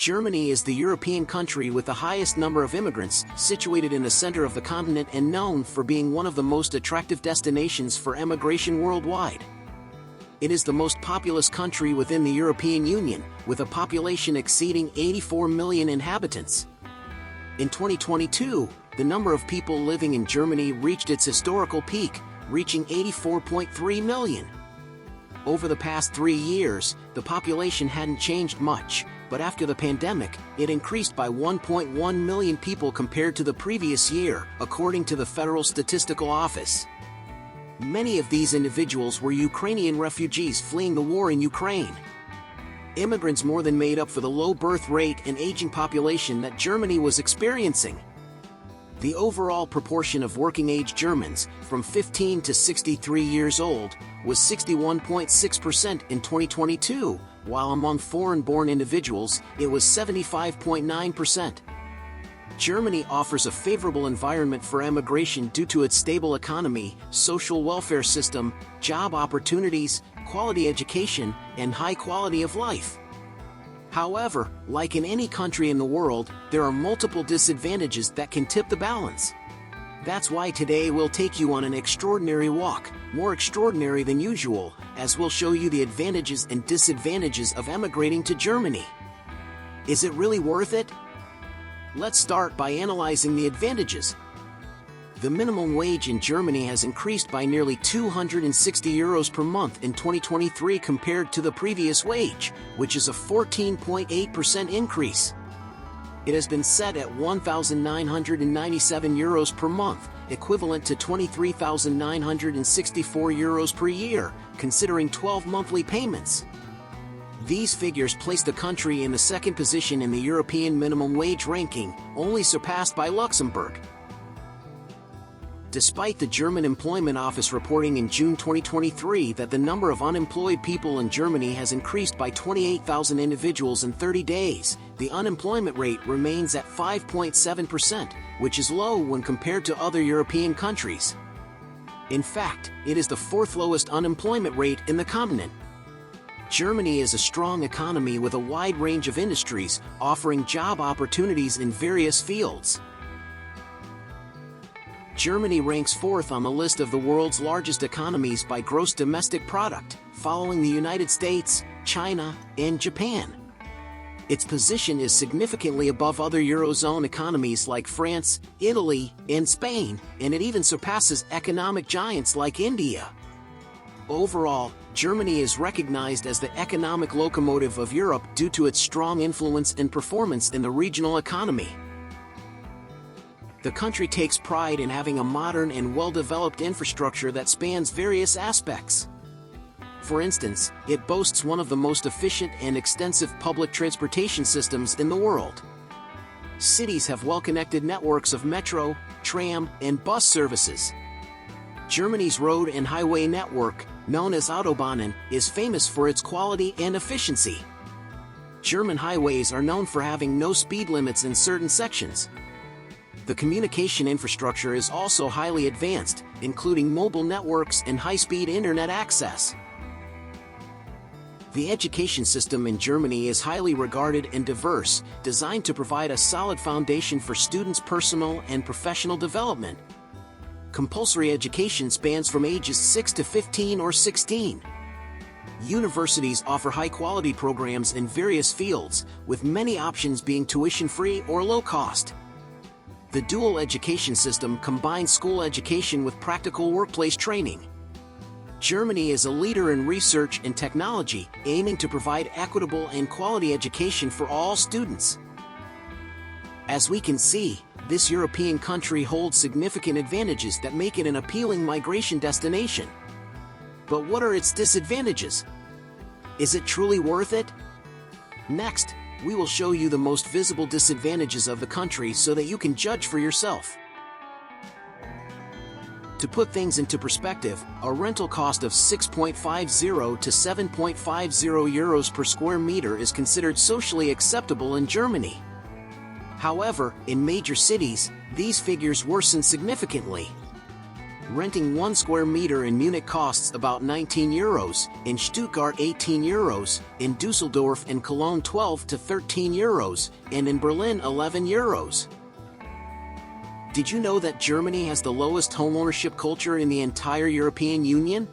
Germany is the European country with the highest number of immigrants, situated in the center of the continent and known for being one of the most attractive destinations for emigration worldwide. It is the most populous country within the European Union, with a population exceeding 84 million inhabitants. In 2022, the number of people living in Germany reached its historical peak, reaching 84.3 million. Over the past 3 years, the population hadn't changed much, but after the pandemic, it increased by 1.1 million people compared to the previous year, according to the Federal Statistical Office. Many of these individuals were Ukrainian refugees fleeing the war in Ukraine. Immigrants more than made up for the low birth rate and aging population that Germany was experiencing. The overall proportion of working-age Germans, from 15 to 63 years old, was 61.6% in 2022, while among foreign-born individuals, it was 75.9%. Germany offers a favorable environment for emigration due to its stable economy, social welfare system, job opportunities, quality education, and high quality of life. However, like in any country in the world, there are multiple disadvantages that can tip the balance. That's why today we'll take you on an extraordinary walk, more extraordinary than usual, as we'll show you the advantages and disadvantages of emigrating to Germany. Is it really worth it? Let's start by analyzing the advantages. The minimum wage in Germany has increased by nearly 260 euros per month in 2023 compared to the previous wage, which is a 14.8% increase. It has been set at 1,997 euros per month, equivalent to 23,964 euros per year, considering 12 monthly payments. These figures place the country in the second position in the European minimum wage ranking, only surpassed by Luxembourg. Despite the German Employment Office reporting in June 2023 that the number of unemployed people in Germany has increased by 28,000 individuals in 30 days, the unemployment rate remains at 5.7%, which is low when compared to other European countries. In fact, it is the fourth lowest unemployment rate in the continent. Germany is a strong economy with a wide range of industries, offering job opportunities in various fields. Germany ranks fourth on the list of the world's largest economies by gross domestic product, following the United States, China, and Japan. Its position is significantly above other Eurozone economies like France, Italy, and Spain, and it even surpasses economic giants like India. Overall, Germany is recognized as the economic locomotive of Europe due to its strong influence and performance in the regional economy. The country takes pride in having a modern and well-developed infrastructure that spans various aspects. For instance, it boasts one of the most efficient and extensive public transportation systems in the world. Cities have well-connected networks of metro, tram, and bus services. Germany's road and highway network, known as Autobahnen, is famous for its quality and efficiency. German highways are known for having no speed limits in certain sections. The communication infrastructure is also highly advanced, including mobile networks and high-speed internet access. The education system in Germany is highly regarded and diverse, designed to provide a solid foundation for students' personal and professional development. Compulsory education spans from ages 6 to 15 or 16. Universities offer high-quality programs in various fields, with many options being tuition-free or low-cost. The dual education system combines school education with practical workplace training. Germany is a leader in research and technology, aiming to provide equitable and quality education for all students. As we can see, this European country holds significant advantages that make it an appealing migration destination. But what are its disadvantages? Is it truly worth it? Next, we will show you the most visible disadvantages of the country so that you can judge for yourself. To put things into perspective, a rental cost of 6.50 to 7.50 euros per square meter is considered socially acceptable in Germany. However, in major cities, these figures worsen significantly. Renting 1 square meter in Munich costs about 19 euros, in Stuttgart 18 euros, in Dusseldorf and Cologne 12 to 13 euros, and in Berlin 11 euros. Did you know that Germany has the lowest homeownership culture in the entire European Union?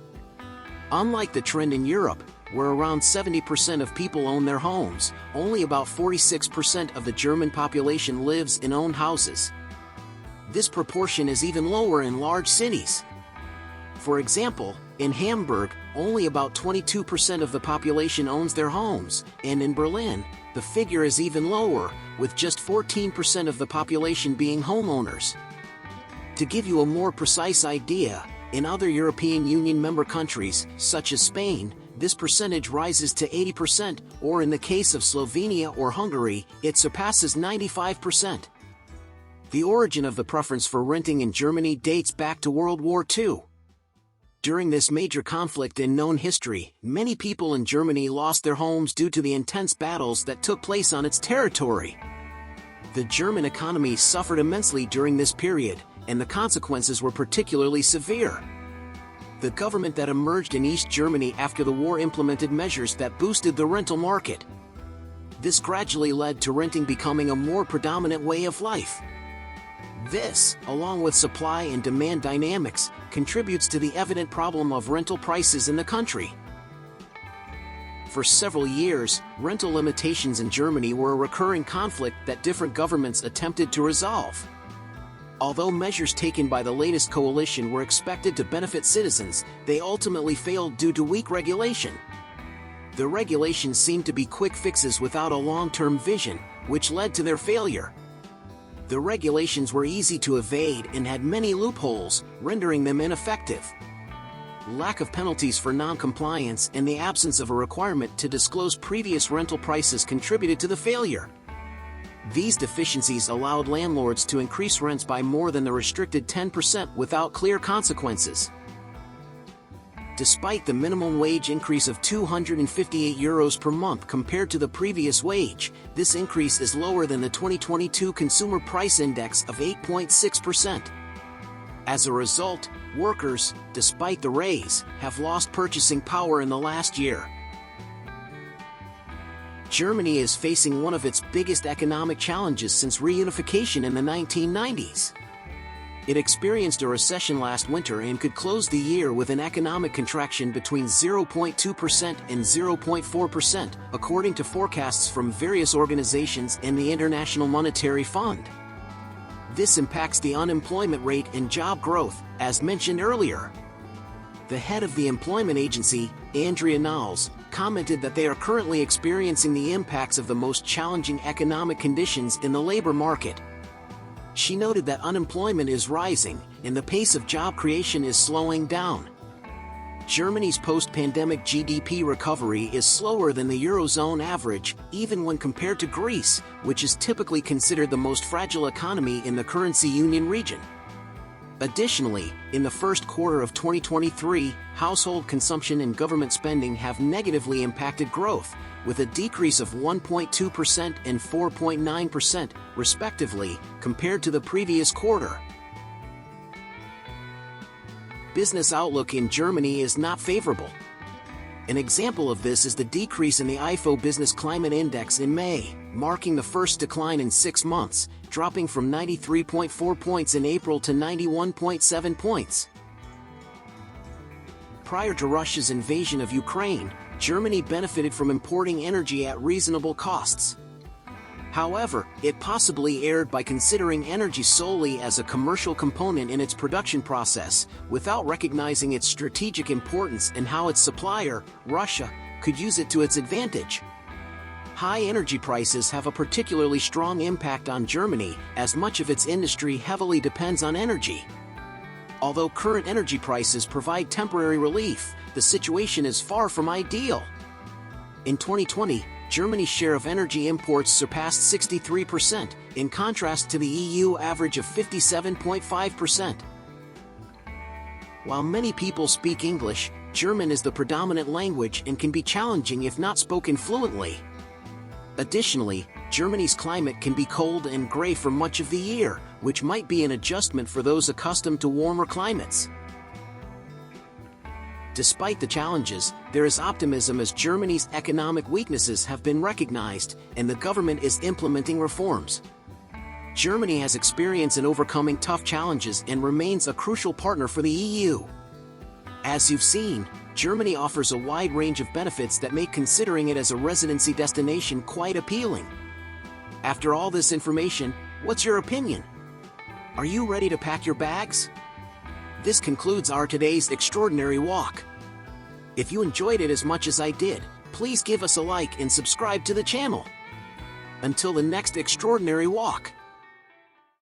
Unlike the trend in Europe, where around 70% of people own their homes, only about 46% of the German population lives in owned houses. This proportion is even lower in large cities. For example, in Hamburg, only about 22% of the population owns their homes, and in Berlin, the figure is even lower, with just 14% of the population being homeowners. To give you a more precise idea, in other European Union member countries, such as Spain, this percentage rises to 80%, or in the case of Slovenia or Hungary, it surpasses 95%. The origin of the preference for renting in Germany dates back to World War II. During this major conflict in known history, many people in Germany lost their homes due to the intense battles that took place on its territory. The German economy suffered immensely during this period, and the consequences were particularly severe. The government that emerged in East Germany after the war implemented measures that boosted the rental market. This gradually led to renting becoming a more predominant way of life. This, along with supply and demand dynamics, contributes to the evident problem of rental prices in the country. For several years, rental limitations in Germany were a recurring conflict that different governments attempted to resolve. Although measures taken by the latest coalition were expected to benefit citizens, they ultimately failed due to weak regulation. The regulations seemed to be quick fixes without a long-term vision, which led to their failure. The regulations were easy to evade and had many loopholes, rendering them ineffective. Lack of penalties for non-compliance and the absence of a requirement to disclose previous rental prices contributed to the failure. These deficiencies allowed landlords to increase rents by more than the restricted 10% without clear consequences. Despite the minimum wage increase of €258 per month compared to the previous wage, this increase is lower than the 2022 Consumer Price Index of 8.6%. As a result, workers, despite the raise, have lost purchasing power in the last year. Germany is facing one of its biggest economic challenges since reunification in the 1990s. It experienced a recession last winter and could close the year with an economic contraction between 0.2% and 0.4%, according to forecasts from various organizations and the International Monetary Fund. This impacts the unemployment rate and job growth, as mentioned earlier. The head of the employment agency, Andrea Knowles, commented that they are currently experiencing the impacts of the most challenging economic conditions in the labor market. She noted that unemployment is rising, and the pace of job creation is slowing down. Germany's post-pandemic GDP recovery is slower than the Eurozone average, even when compared to Greece, which is typically considered the most fragile economy in the currency union region. Additionally, in the first quarter of 2023, household consumption and government spending have negatively impacted growth, with a decrease of 1.2% and 4.9%, respectively, compared to the previous quarter. Business outlook in Germany is not favorable. An example of this is the decrease in the Ifo Business Climate Index in May, marking the first decline in 6 months, dropping from 93.4 points in April to 91.7 points. Prior to Russia's invasion of Ukraine, Germany benefited from importing energy at reasonable costs. However, it possibly erred by considering energy solely as a commercial component in its production process, without recognizing its strategic importance and how its supplier, Russia, could use it to its advantage. High energy prices have a particularly strong impact on Germany, as much of its industry heavily depends on energy. Although current energy prices provide temporary relief, the situation is far from ideal. In 2020, Germany's share of energy imports surpassed 63%, in contrast to the EU average of 57.5%. While many people speak English, German is the predominant language and can be challenging if not spoken fluently. Additionally, Germany's climate can be cold and gray for much of the year, which might be an adjustment for those accustomed to warmer climates. Despite the challenges, there is optimism as Germany's economic weaknesses have been recognized and the government is implementing reforms. Germany has experience in overcoming tough challenges and remains a crucial partner for the EU. As you've seen, Germany offers a wide range of benefits that make considering it as a residency destination quite appealing. After all this information, what's your opinion? Are you ready to pack your bags? This concludes our today's extraordinary walk. If you enjoyed it as much as I did, please give us a like and subscribe to the channel. Until the next extraordinary walk.